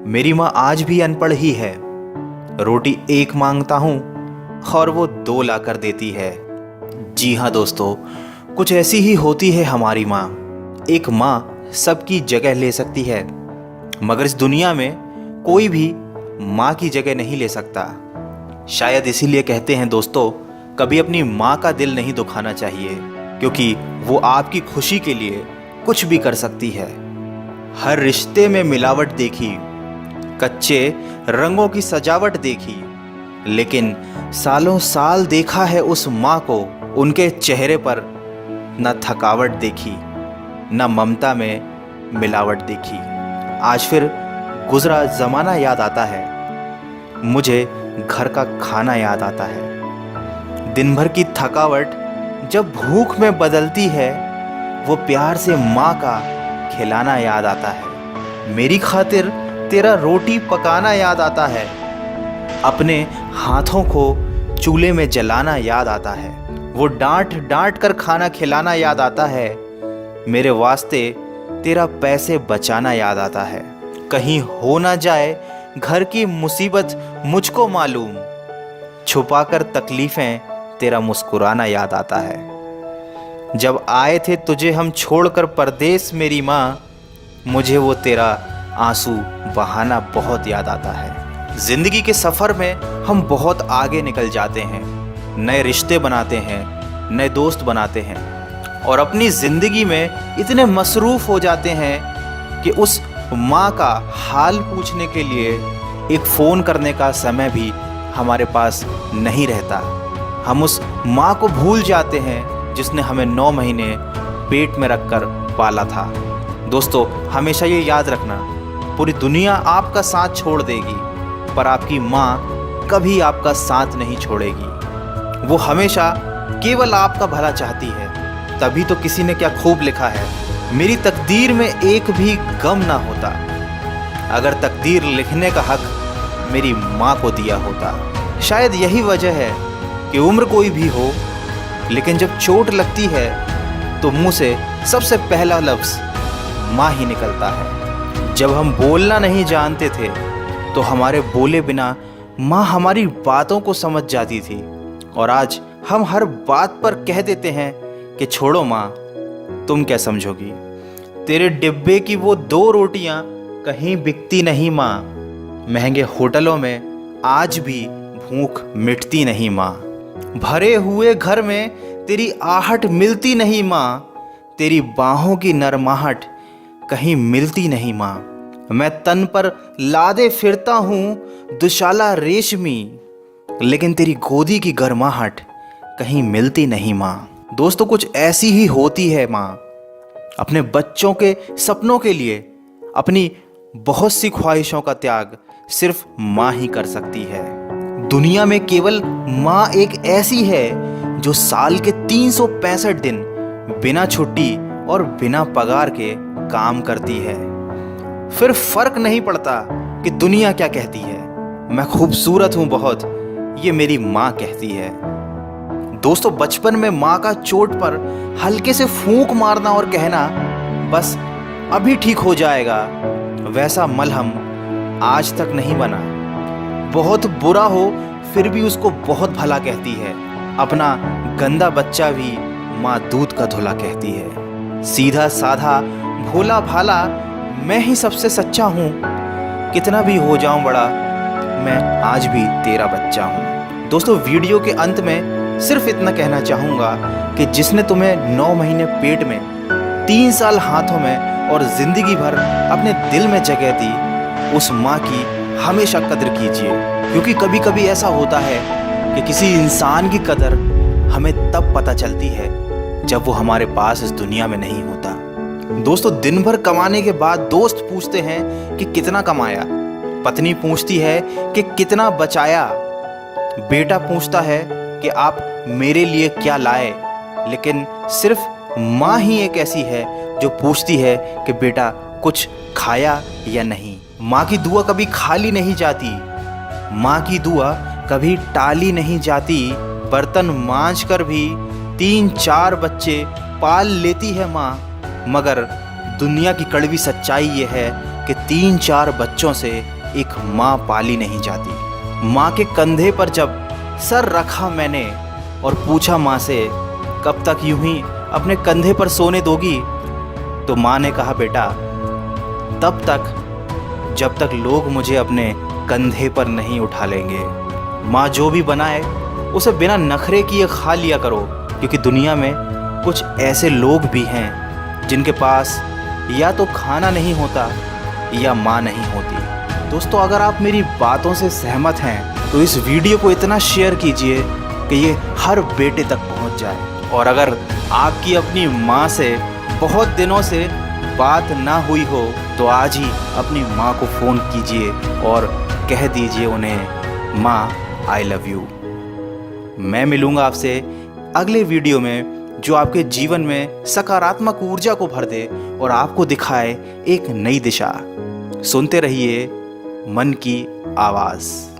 मेरी माँ आज भी अनपढ़ ही है। रोटी एक मांगता हूँ और वो दो ला कर देती है। जी हाँ दोस्तों, कुछ ऐसी ही होती है हमारी माँ। एक माँ सबकी जगह ले सकती है, मगर इस दुनिया में कोई भी माँ की जगह नहीं ले सकता। शायद इसीलिए कहते हैं दोस्तों, कभी अपनी माँ का दिल नहीं दुखाना चाहिए, क्योंकि वो आपकी खुशी के लिए कुछ भी कर सकती है। हर रिश्ते में मिलावट देखी, कच्चे रंगों की सजावट देखी, लेकिन सालों साल देखा है उस माँ को, उनके चेहरे पर न थकावट देखी, न ममता में मिलावट देखी। आज फिर गुजरा ज़माना याद आता है, मुझे घर का खाना याद आता है। दिन भर की थकावट जब भूख में बदलती है, वो प्यार से माँ का खिलाना याद आता है। मेरी खातिर तेरा रोटी पकाना याद आता है, अपने हाथों को चूल्हे में जलाना याद आता है। वो डांट डांट कर खाना खिलाना याद आता है, मेरे वास्ते तेरा पैसे बचाना याद आता है। कहीं हो ना जाए घर की मुसीबत मुझको मालूम, छुपाकर तकलीफ़ें तेरा मुस्कुराना याद आता है। जब आए थे तुझे हम छोड़कर परदेस मेरी माँ, मुझे वो तेरा आंसू बहाना बहुत याद आता है। ज़िंदगी के सफ़र में हम बहुत आगे निकल जाते हैं, नए रिश्ते बनाते हैं, नए दोस्त बनाते हैं, और अपनी ज़िंदगी में इतने मसरूफ़ हो जाते हैं कि उस माँ का हाल पूछने के लिए एक फ़ोन करने का समय भी हमारे पास नहीं रहता। हम उस माँ को भूल जाते हैं जिसने हमें 9 महीने पेट में रखकर पाला था। दोस्तों, हमेशा ये याद रखना, पूरी दुनिया आपका साथ छोड़ देगी, पर आपकी माँ कभी आपका साथ नहीं छोड़ेगी। वो हमेशा केवल आपका भला चाहती है। तभी तो किसी ने क्या खूब लिखा है, मेरी तकदीर में एक भी गम ना होता, अगर तकदीर लिखने का हक मेरी माँ को दिया होता। शायद यही वजह है कि उम्र कोई भी हो, लेकिन जब चोट लगती है तो मुंह से सबसे पहला लफ्ज़ माँ ही निकलता है। जब हम बोलना नहीं जानते थे तो हमारे बोले बिना माँ हमारी बातों को समझ जाती थी, और आज हम हर बात पर कह देते हैं कि छोड़ो माँ, तुम क्या समझोगी। तेरे डिब्बे की वो 2 रोटियां कहीं बिकती नहीं माँ, महंगे होटलों में आज भी भूख मिटती नहीं माँ। भरे हुए घर में तेरी आहट मिलती नहीं माँ, तेरी बाहों की नरमाहट कहीं मिलती नहीं माँ। मैं तन पर लादे फिरता हूँ दुशाला रेशमी, लेकिन तेरी गोदी की गर्माहट कहीं मिलती नहीं माँ। दोस्तों, कुछ ऐसी ही होती है माँ। अपने बच्चों के सपनों के लिए अपनी बहुत सी ख्वाहिशों का त्याग सिर्फ माँ ही कर सकती है। दुनिया में केवल माँ एक ऐसी है जो साल के 365 दिन बिना छुट्टी और बिना पगार के काम करती है। फिर फर्क नहीं पड़ता कि दुनिया क्या कहती है, मैं खूबसूरत हूँ बहुत, ये मेरी माँ कहती है। दोस्तों, बचपन में माँ का चोट पर हल्के से फूंक मारना और कहना बस अभी ठीक हो जाएगा, वैसा मलहम आज तक नहीं बना। बहुत बुरा हो फिर भी उसको बहुत भला कहती है। अपना गंदा बच्चा भी माँ दूध का धुला कहती है। सीधा साधा भोला भाला मैं ही सबसे सच्चा हूँ, कितना भी हो जाऊँ बड़ा, मैं आज भी तेरा बच्चा हूँ। दोस्तों, वीडियो के अंत में सिर्फ इतना कहना चाहूँगा कि जिसने तुम्हें 9 महीने पेट में, 3 साल हाथों में और ज़िंदगी भर अपने दिल में जगह दी, उस माँ की हमेशा कदर कीजिए, क्योंकि कभी कभी ऐसा होता है कि किसी इंसान की कदर हमें तब पता चलती है जब वो हमारे पास इस दुनिया में नहीं होता। दोस्तों, दिन भर कमाने के बाद दोस्त पूछते हैं कि कितना कमाया, पत्नी पूछती है कि कितना बचाया, बेटा पूछता है कि आप मेरे लिए क्या लाए, लेकिन सिर्फ माँ ही एक ऐसी है जो पूछती है कि बेटा कुछ खाया या नहीं। माँ की दुआ कभी खाली नहीं जाती, माँ की दुआ कभी टाली नहीं जाती। बर्तन मांज कर भी 3-4 बच्चे पाल लेती है माँ, मगर दुनिया की कड़वी सच्चाई ये है कि 3-4 बच्चों से एक माँ पाली नहीं जाती। माँ के कंधे पर जब सर रखा मैंने और पूछा माँ से कब तक यूं ही अपने कंधे पर सोने दोगी, तो माँ ने कहा बेटा तब तक जब तक लोग मुझे अपने कंधे पर नहीं उठा लेंगे। माँ जो भी बनाए उसे बिना नखरे किए खा लिया करो, क्योंकि दुनिया में कुछ ऐसे लोग भी हैं जिनके पास या तो खाना नहीं होता या माँ नहीं होती। दोस्तों, अगर आप मेरी बातों से सहमत हैं तो इस वीडियो को इतना शेयर कीजिए कि ये हर बेटे तक पहुंच जाए। और अगर आपकी अपनी माँ से बहुत दिनों से बात ना हुई हो तो आज ही अपनी माँ को फ़ोन कीजिए और कह दीजिए उन्हें माँ आई लव यू। मैं मिलूँगा आपसे अगले वीडियो में जो आपके जीवन में सकारात्मक ऊर्जा को भर दे और आपको दिखाए एक नई दिशा। सुनते रहिए मन की आवाज़।